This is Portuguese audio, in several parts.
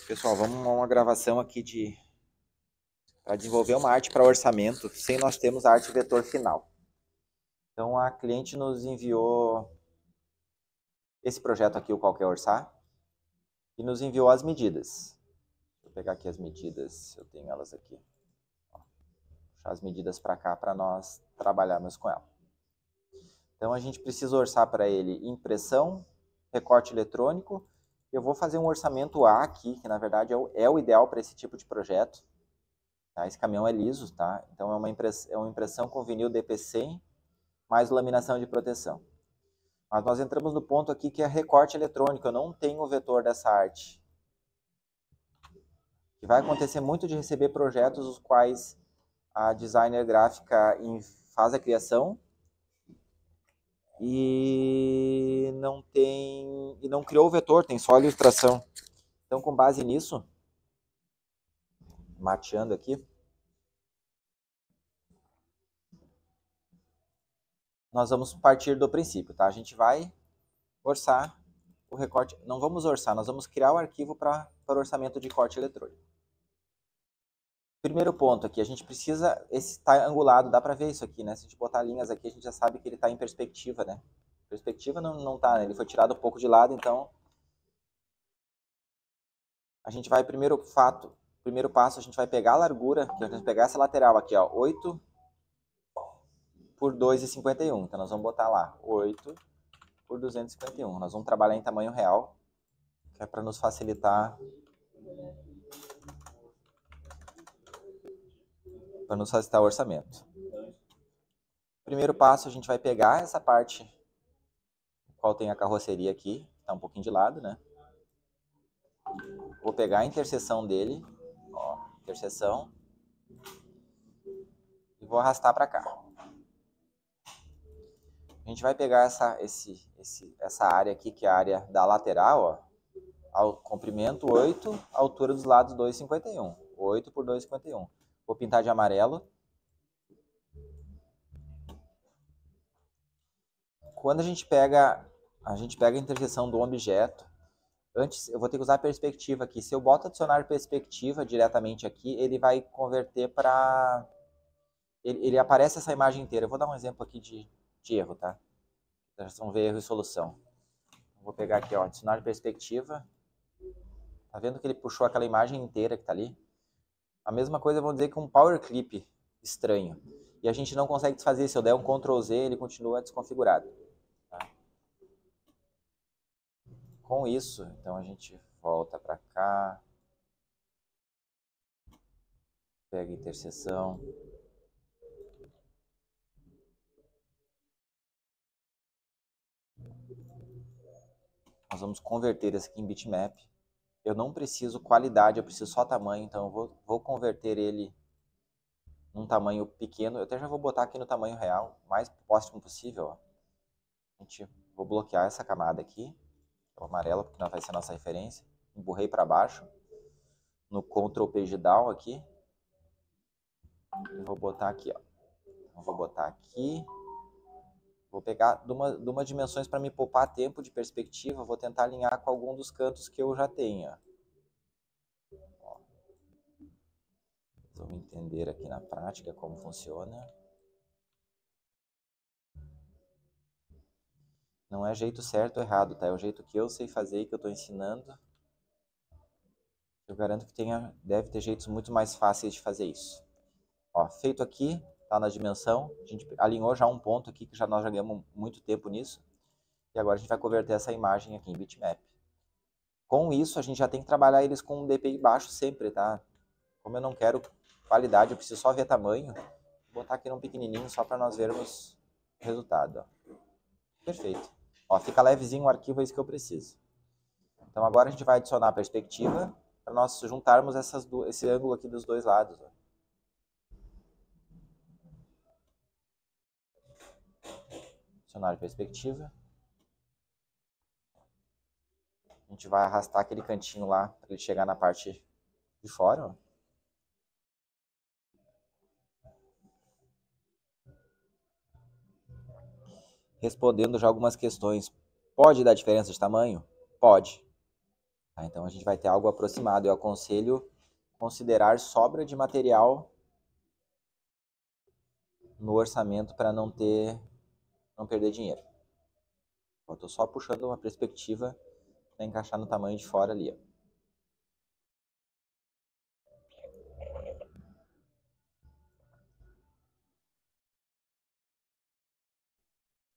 Pessoal, vamos a uma gravação aqui para desenvolver uma arte para orçamento sem nós termos a arte vetor final. Então a cliente nos enviou esse projeto aqui, o Qual Quer Orçar, e nos enviou as medidas. Vou pegar aqui as medidas, eu tenho elas aqui. Vou puxar as medidas para cá para nós trabalharmos com ela. Então a gente precisa orçar para ele impressão, recorte eletrônico. Eu vou fazer um orçamento A aqui, que na verdade é o ideal para esse tipo de projeto. Tá? Esse caminhão é liso, tá? Então é uma impressão com vinil DP100 mais laminação de proteção. Mas nós entramos no ponto aqui que é recorte eletrônico. Eu não tenho o vetor dessa arte. E vai acontecer muito de receber projetos os quais a designer gráfica faz a criação e não criou o vetor, tem só a ilustração. Então, com base nisso, mateando aqui, nós vamos partir do princípio, tá? A gente vai orçar o recorte. Não vamos orçar, nós vamos criar o arquivo para orçamento de corte eletrônico. Primeiro ponto aqui, a gente precisa, esse está angulado, dá para ver isso aqui, né? Se a gente botar linhas aqui, a gente já sabe que ele está em perspectiva, né? Perspectiva não tá, né? Ele foi tirado um pouco de lado, então a gente vai, primeiro passo, a gente vai pegar a largura, que a gente vai pegar essa lateral aqui, ó, 8 por 2,51. Então nós vamos botar lá, 8 por 251. Nós vamos trabalhar em tamanho real, que é para nos facilitar o orçamento. Primeiro passo, a gente vai pegar essa parte, qual tem a carroceria aqui, está um pouquinho de lado, né? Vou pegar a interseção dele, ó, interseção, e vou arrastar para cá. A gente vai pegar essa área aqui, que é a área da lateral, ó, comprimento 8, altura dos lados 2,51. 8 por 2,51. Vou pintar de amarelo. Quando a gente pega a interseção do objeto, antes eu vou ter que usar a perspectiva aqui. Se eu boto adicionar perspectiva diretamente aqui, ele vai converter para... Ele aparece essa imagem inteira. Eu vou dar um exemplo aqui de erro, tá? Vocês vão ver erro e solução. Vou pegar aqui, ó, adicionar perspectiva. Tá vendo que ele puxou aquela imagem inteira que tá ali? A mesma coisa, vamos dizer, com um power clip estranho. E a gente não consegue desfazer. Se eu der um Ctrl Z, ele continua desconfigurado. Tá? Com isso, então a gente volta para cá. Pega a interseção. Nós vamos converter esse aqui em bitmap. Eu não preciso qualidade, eu preciso só tamanho. Então eu vou converter ele num tamanho pequeno. Eu até já vou botar aqui no tamanho real, mais próximo possível. Ó. Vou bloquear essa camada aqui, o amarelo, porque não vai ser a nossa referência. Empurrei para baixo. No Ctrl Page Down aqui. Eu vou botar aqui, ó. Então, vou botar aqui. Vou pegar de uma dimensões para me poupar tempo de perspectiva. Vou tentar alinhar com algum dos cantos que eu já tenho. Ó. Vamos entender aqui na prática como funciona. Não é jeito certo ou errado, tá? É o jeito que eu sei fazer e que eu estou ensinando. Eu garanto que deve ter jeitos muito mais fáceis de fazer isso. Ó, feito aqui, tá na dimensão. A gente alinhou já um ponto aqui, que nós já ganhamos muito tempo nisso. E agora a gente vai converter essa imagem aqui em bitmap. Com isso, a gente já tem que trabalhar eles com um DPI baixo sempre, tá? Como eu não quero qualidade, eu preciso só ver tamanho. Vou botar aqui num pequenininho só para nós vermos o resultado. Ó. Perfeito. Ó, fica levezinho o arquivo, é isso que eu preciso. Então agora a gente vai adicionar a perspectiva para nós juntarmos esse ângulo aqui dos dois lados. Ó. Adicionar a perspectiva. A gente vai arrastar aquele cantinho lá para ele chegar na parte de fora. Ó. Respondendo já algumas questões. Pode dar diferença de tamanho? Pode. Tá? Então a gente vai ter algo aproximado. Eu aconselho considerar sobra de material no orçamento para não perder dinheiro. Eu estou só puxando uma perspectiva para encaixar no tamanho de fora ali. Ó.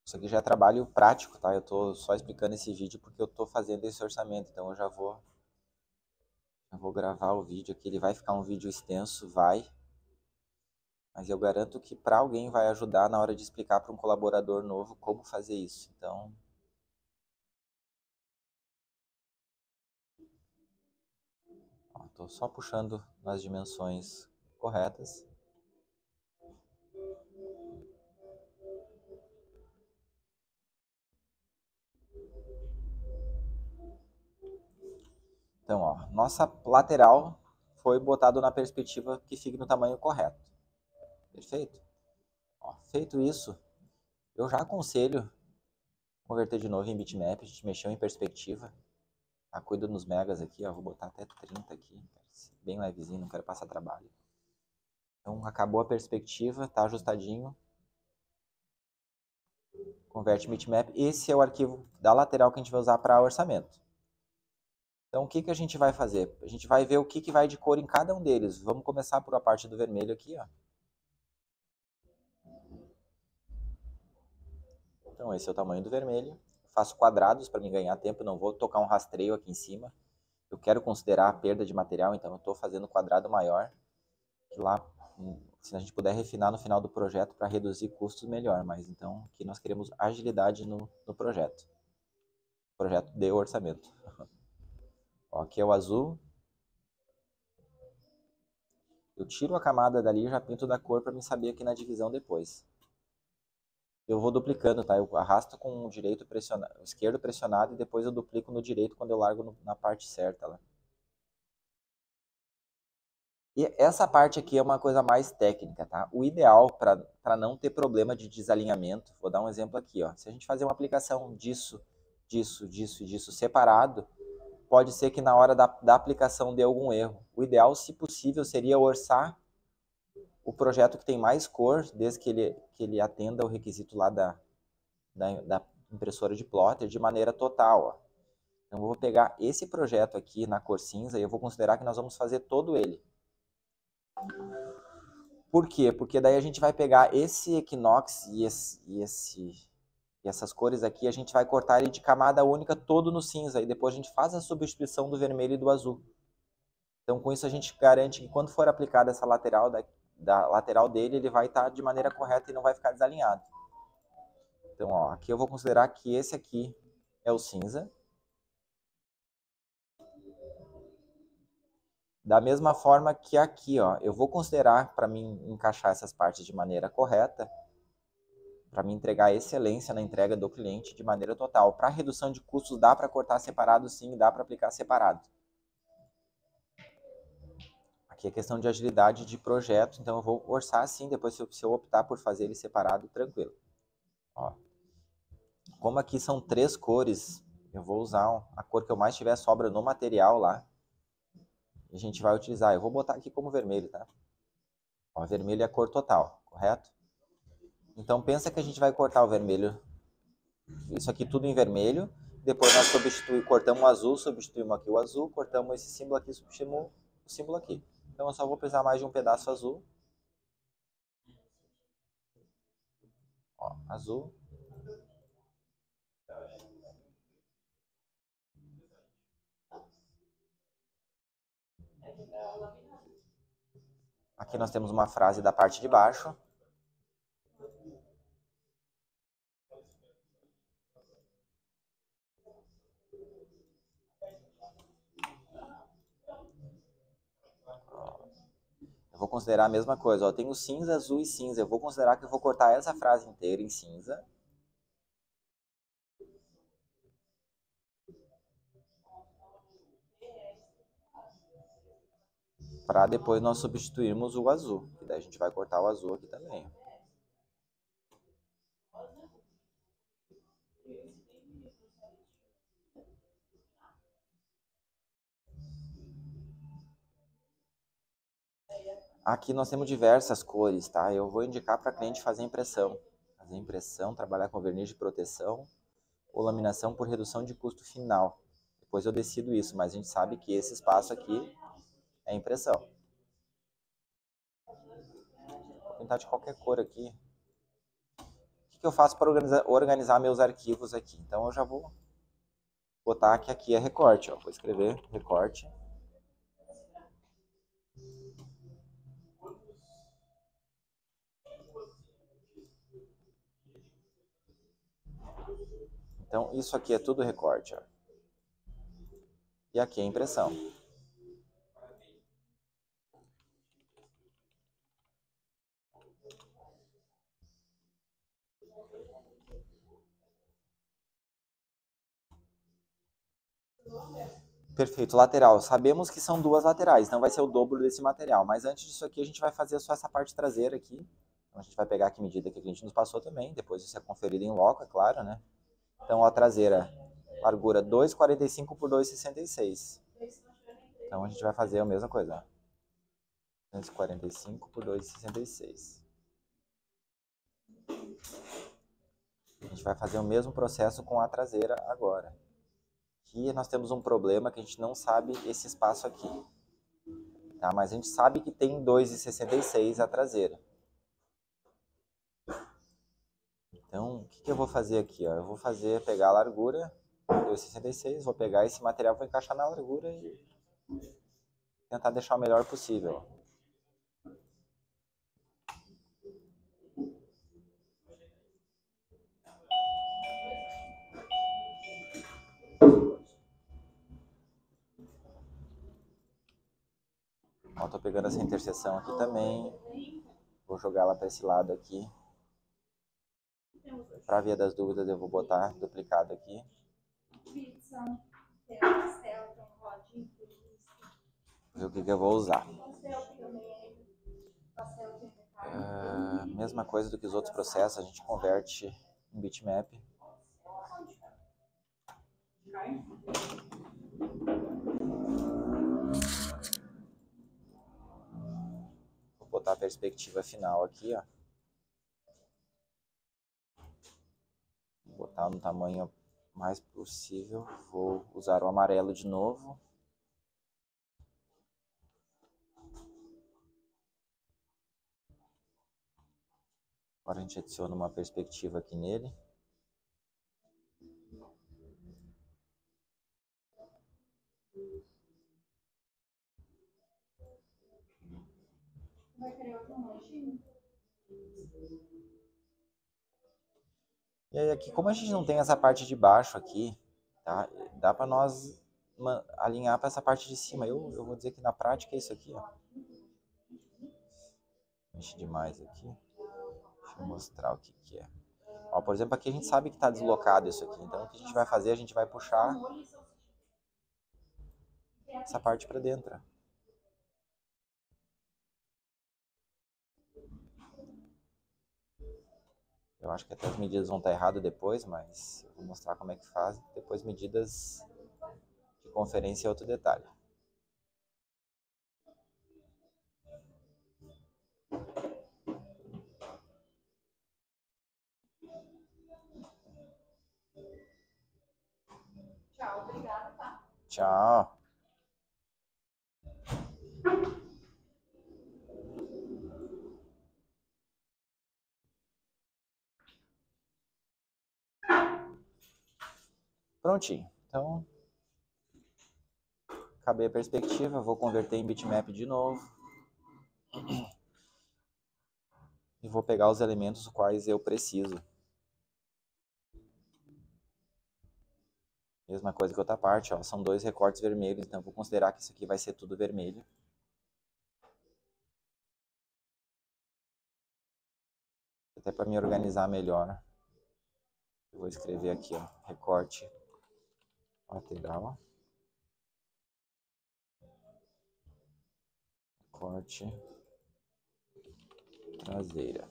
Isso aqui já é trabalho prático, tá? Eu estou só explicando esse vídeo porque eu estou fazendo esse orçamento, então eu já vou gravar o vídeo aqui. Ele vai ficar um vídeo extenso, mas eu garanto que para alguém vai ajudar na hora de explicar para um colaborador novo como fazer isso. Então, estou só puxando nas dimensões corretas. Então, ó, nossa lateral foi botado na perspectiva que fique no tamanho correto. Perfeito? Ó, feito isso, eu já aconselho converter de novo em bitmap. A gente mexeu em perspectiva. Tá, cuida nos megas aqui, ó. Vou botar até 30 aqui. Bem levezinho, não quero passar trabalho. Então, acabou a perspectiva, tá ajustadinho. Converte bitmap. Esse é o arquivo da lateral que a gente vai usar para orçamento. Então, o que, que a gente vai fazer? A gente vai ver o que, que vai de cor em cada um deles. Vamos começar por a parte do vermelho aqui, ó. Então, esse é o tamanho do vermelho. Faço quadrados para me ganhar tempo, não vou tocar um rastreio aqui em cima. Eu quero considerar a perda de material, então eu estou fazendo quadrado maior. Que lá, se a gente puder refinar no final do projeto para reduzir custos, melhor. Mas então, aqui nós queremos agilidade no projeto. Projeto de orçamento. Ó, aqui é o azul. Eu tiro a camada dali e já pinto da cor para me saber aqui na divisão depois. Eu vou duplicando, tá? Eu arrasto com o direito pressionado, o esquerdo pressionado e depois eu duplico no direito quando eu largo na parte certa lá. E essa parte aqui é uma coisa mais técnica, tá? O ideal para não ter problema de desalinhamento, vou dar um exemplo aqui, ó. Se a gente fazer uma aplicação disso, disso, disso e disso separado, pode ser que na hora da aplicação dê algum erro. O ideal, se possível, seria orçar o projeto que tem mais cor, desde que ele atenda o requisito lá da impressora de plotter de maneira total. Ó. Então, eu vou pegar esse projeto aqui na cor cinza e eu vou considerar que nós vamos fazer todo ele. Por quê? Porque daí a gente vai pegar esse Equinox e essas cores aqui, a gente vai cortar ele de camada única todo no cinza e depois a gente faz a substituição do vermelho e do azul. Então, com isso a gente garante que quando for aplicada essa lateral da lateral dele, ele vai estar de maneira correta e não vai ficar desalinhado. Então, ó, aqui eu vou considerar que esse aqui é o cinza. Da mesma forma que aqui, ó, eu vou considerar, para mim encaixar essas partes de maneira correta, para me entregar excelência na entrega do cliente de maneira total. Para redução de custos, dá para cortar separado sim, dá para aplicar separado. Aqui é questão de agilidade de projeto, então eu vou orçar assim, depois se eu optar por fazer ele separado, tranquilo. Ó. Como aqui são 3 cores, eu vou usar a cor que eu mais tiver sobra no material lá. E a gente vai utilizar, eu vou botar aqui como vermelho, tá? Ó, vermelho é a cor total, correto? Então pensa que a gente vai cortar o vermelho, isso aqui tudo em vermelho, depois nós cortamos o azul, substituímos aqui o azul, cortamos esse símbolo aqui, substituímos o símbolo aqui. Então eu só vou precisar mais de um pedaço azul. Ó, azul. Aqui nós temos uma frase da parte de baixo. Eu vou considerar a mesma coisa. Ó, eu tenho cinza, azul e cinza. Eu vou considerar que eu vou cortar essa frase inteira em cinza. Para depois nós substituirmos o azul. E daí a gente vai cortar o azul aqui também. Aqui nós temos diversas cores, tá? Eu vou indicar para a cliente fazer impressão. Fazer impressão, trabalhar com verniz de proteção ou laminação por redução de custo final. Depois eu decido isso, mas a gente sabe que esse espaço aqui é impressão. Vou pintar de qualquer cor aqui. O que eu faço para organizar meus arquivos aqui? Então eu já vou botar que aqui é recorte, ó. Vou escrever recorte. Então isso aqui é tudo recorte, ó. E aqui é impressão. Perfeito, lateral. Sabemos que são duas laterais, então vai ser o dobro desse material. Mas antes disso aqui, a gente vai fazer só essa parte traseira aqui. Então a gente vai pegar aqui a medida que a cliente nos passou também. Depois isso é conferido em loco, é claro, né? Então a traseira, largura 2,45 por 2,66. Então a gente vai fazer a mesma coisa. 2,45 por 2,66. A gente vai fazer o mesmo processo com a traseira agora. Aqui nós temos um problema que a gente não sabe esse espaço aqui. Tá? Mas a gente sabe que tem 2,66 a traseira. Então, o que eu vou fazer aqui? Ó? Eu vou pegar a largura, 2,66, vou pegar esse material, vou encaixar na largura e tentar deixar o melhor possível. Ó, tô pegando essa interseção aqui também. Vou jogar ela para esse lado aqui. Para via das dúvidas, eu vou botar duplicado aqui. Ver o que eu vou usar. Mesma coisa do que os outros processos, a gente converte em bitmap. Vou botar a perspectiva final aqui, ó. Vou botar no tamanho mais possível. Vou usar o amarelo de novo. Agora a gente adiciona uma perspectiva aqui nele. Vai querer outro lanchinho? E aí aqui, como a gente não tem essa parte de baixo aqui, tá? Dá para nós alinhar para essa parte de cima. Eu vou dizer que na prática é isso aqui, ó. Mexe demais aqui. Deixa eu mostrar o que é. Ó, por exemplo, aqui a gente sabe que está deslocado isso aqui. Então o que a gente vai fazer? A gente vai puxar essa parte para dentro. Eu acho que até as medidas vão estar erradas depois, mas eu vou mostrar como é que faz. Depois medidas de conferência é outro detalhe. Tchau, obrigada, tá? Tchau. Prontinho. Então, acabei a perspectiva, vou converter em bitmap de novo. E vou pegar os elementos os quais eu preciso. Mesma coisa que outra parte, ó, são dois recortes vermelhos, então vou considerar que isso aqui vai ser tudo vermelho. Até para me organizar melhor, eu vou escrever aqui, ó, recorte lateral, recorte traseira.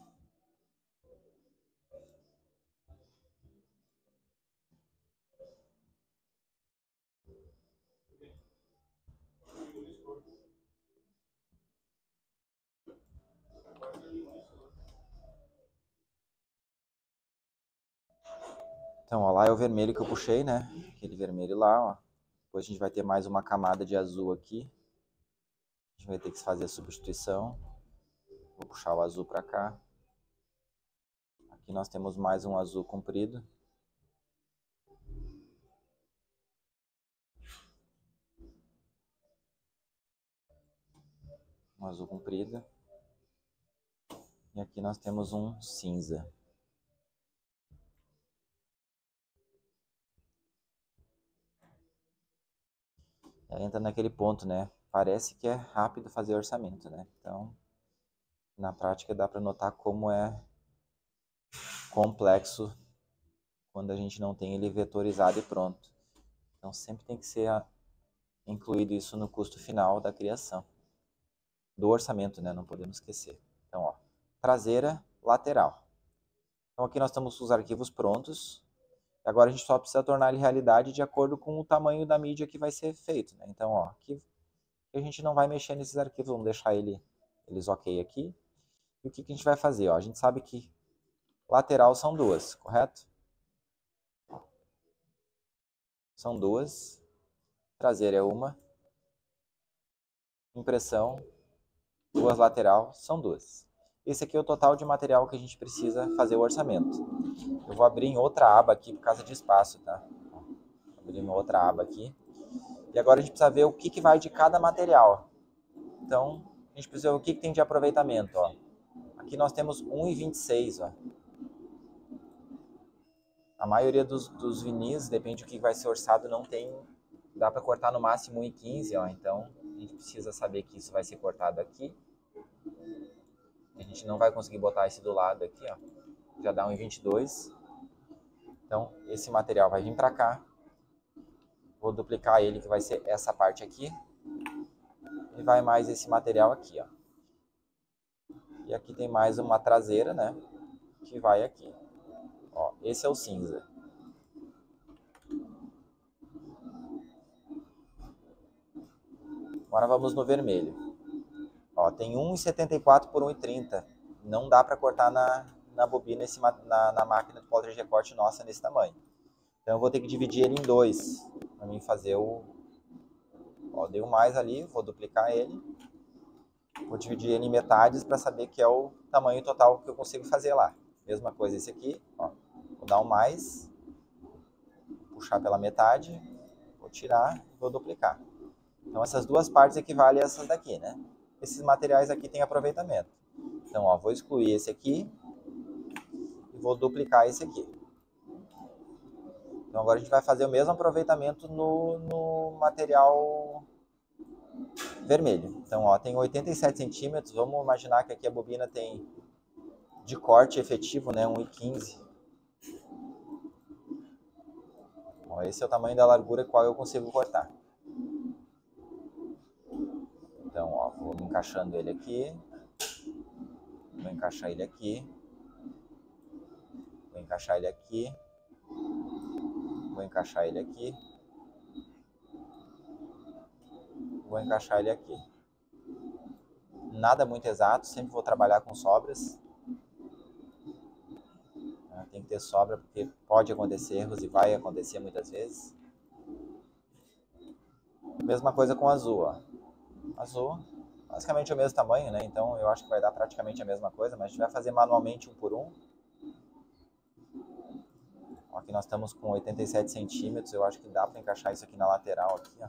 Então, ó, lá é o vermelho que eu puxei, né? Aquele vermelho lá, ó. Depois a gente vai ter mais uma camada de azul aqui. A gente vai ter que fazer a substituição. Vou puxar o azul para cá. Aqui nós temos mais um azul comprido. Um azul comprido. E aqui nós temos um cinza. Aí entra naquele ponto, né? Parece que é rápido fazer orçamento, né? Então, na prática dá para notar como é complexo quando a gente não tem ele vetorizado e pronto. Então sempre tem que ser incluído isso no custo final da criação. Do orçamento, né? Não podemos esquecer. Então, ó, traseira, lateral. Então aqui nós estamos com os arquivos prontos. Agora a gente só precisa tornar ele realidade de acordo com o tamanho da mídia que vai ser feito, né? Então, ó, aqui a gente não vai mexer nesses arquivos, vamos deixar eles ok aqui. E o que a gente vai fazer? Ó, a gente sabe que lateral são duas, correto? São duas. Traseira é uma. Impressão, duas lateral, são duas. Esse aqui é o total de material que a gente precisa fazer o orçamento. Eu vou abrir em outra aba aqui por causa de espaço, tá? Vou abrir em outra aba aqui. E agora a gente precisa ver o que vai de cada material. Então, a gente precisa ver o que tem de aproveitamento, ó. Aqui nós temos 1,26, ó. A maioria dos vinis, depende do que vai ser orçado, não tem... Dá para cortar no máximo 1,15, ó. Então, a gente precisa saber que isso vai ser cortado aqui. A gente não vai conseguir botar esse do lado aqui, ó. Já dá 1,22. Então, esse material vai vir para cá. Vou duplicar ele, que vai ser essa parte aqui. E vai mais esse material aqui, ó. E aqui tem mais uma traseira, né? Que vai aqui. Ó, esse é o cinza. Agora vamos no vermelho. Ó, tem 1,74 por 1,30. Não dá para cortar na bobina, na máquina de plotter de recorte nossa nesse tamanho. Então eu vou ter que dividir ele em dois. Para mim fazer o... Ó, deu mais ali, vou duplicar ele. Vou dividir ele em metades para saber que é o tamanho total que eu consigo fazer lá. Mesma coisa esse aqui, ó. Vou dar um mais, puxar pela metade, vou tirar, vou duplicar. Então essas duas partes equivalem a essas daqui, né? Esses materiais aqui têm aproveitamento. Então, ó, vou excluir esse aqui e vou duplicar esse aqui. Então agora a gente vai fazer o mesmo aproveitamento no material vermelho. Então, ó, tem 87 centímetros. Vamos imaginar que aqui a bobina tem de corte efetivo, né, 1,15. Ó, esse é o tamanho da largura qual eu consigo cortar. Então, ó, vou encaixando ele aqui. Vou encaixar ele aqui. Vou encaixar ele aqui. Vou encaixar ele aqui. Vou encaixar ele aqui. Nada muito exato, sempre vou trabalhar com sobras. Tem que ter sobra porque pode acontecer erros e vai acontecer muitas vezes. Mesma coisa com azul, ó. Azul, basicamente o mesmo tamanho, né? Então eu acho que vai dar praticamente a mesma coisa, mas a gente vai fazer manualmente um por um. Ó, aqui nós estamos com 87 centímetros, eu acho que dá para encaixar isso aqui na lateral, aqui, ó.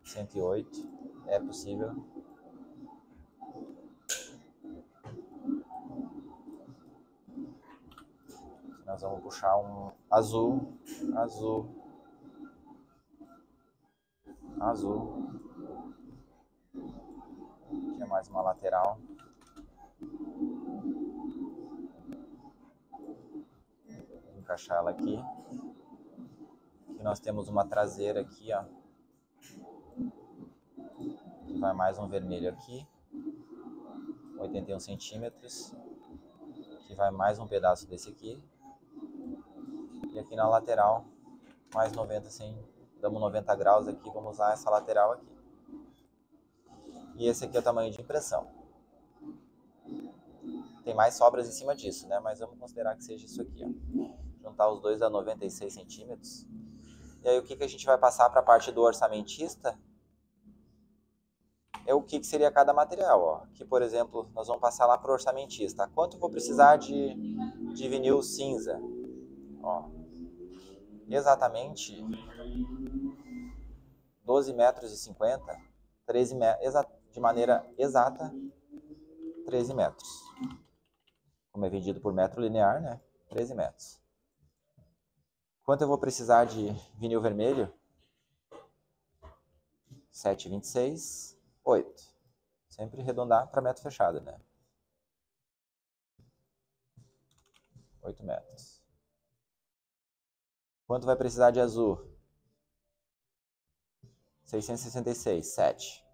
(108), é possível. Nós vamos puxar um azul, azul, azul. Tinha mais uma lateral. Vou encaixar ela aqui. Aqui nós temos uma traseira aqui, ó. Vai mais um vermelho aqui. 81 centímetros. Aqui vai mais um pedaço desse aqui. E aqui na lateral, mais 90, assim, damos 90 graus aqui, vamos usar essa lateral aqui. E esse aqui é o tamanho de impressão. tem mais sobras em cima disso, né? Mas vamos considerar que seja isso aqui, ó. Juntar os dois dá 96 centímetros. E aí o que a gente vai passar para a parte do orçamentista é o que seria cada material, ó. Aqui, por exemplo, nós vamos passar lá para o orçamentista. Quanto eu vou precisar de vinil cinza? Ó, exatamente 12 metros e 50, 13 metros, de maneira exata, 13 metros. Como é vendido por metro linear, né? 13 metros. Quanto eu vou precisar de vinil vermelho? 7,26, 8. Sempre arredondar para metro fechado, né? 8 metros. Quanto vai precisar de azul? 666, 7.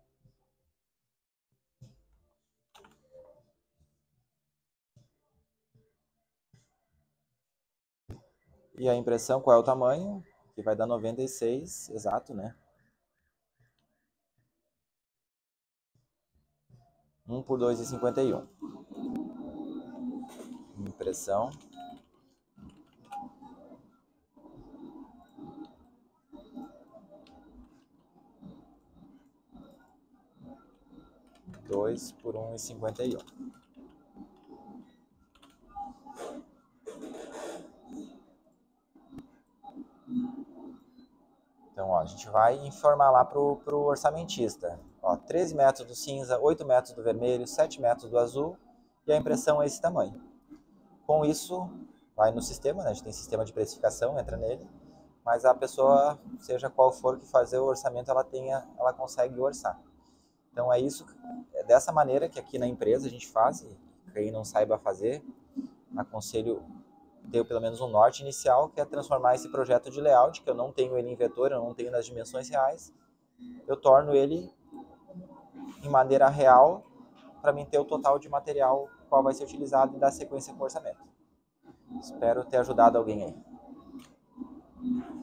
E a impressão, qual é o tamanho? Que vai dar 96, exato, né? 1 por 2,51. Impressão. Dois por 1,51. Então, ó, a gente vai informar lá pro orçamentista. Ó, 13 metros do cinza, 8 metros do vermelho, 7 metros do azul e a impressão é esse tamanho. Com isso, vai no sistema, né? A gente tem sistema de precificação, entra nele, mas a pessoa, seja qual for que fazer o orçamento, ela consegue orçar. Então é isso, é dessa maneira que aqui na empresa a gente faz, e quem não saiba fazer, aconselho ter pelo menos um norte inicial, que é transformar esse projeto de layout, que eu não tenho ele em vetor, eu não tenho nas dimensões reais, eu torno ele em maneira real para mim ter o total de material qual vai ser utilizado e dar sequência com o orçamento. Espero ter ajudado alguém aí.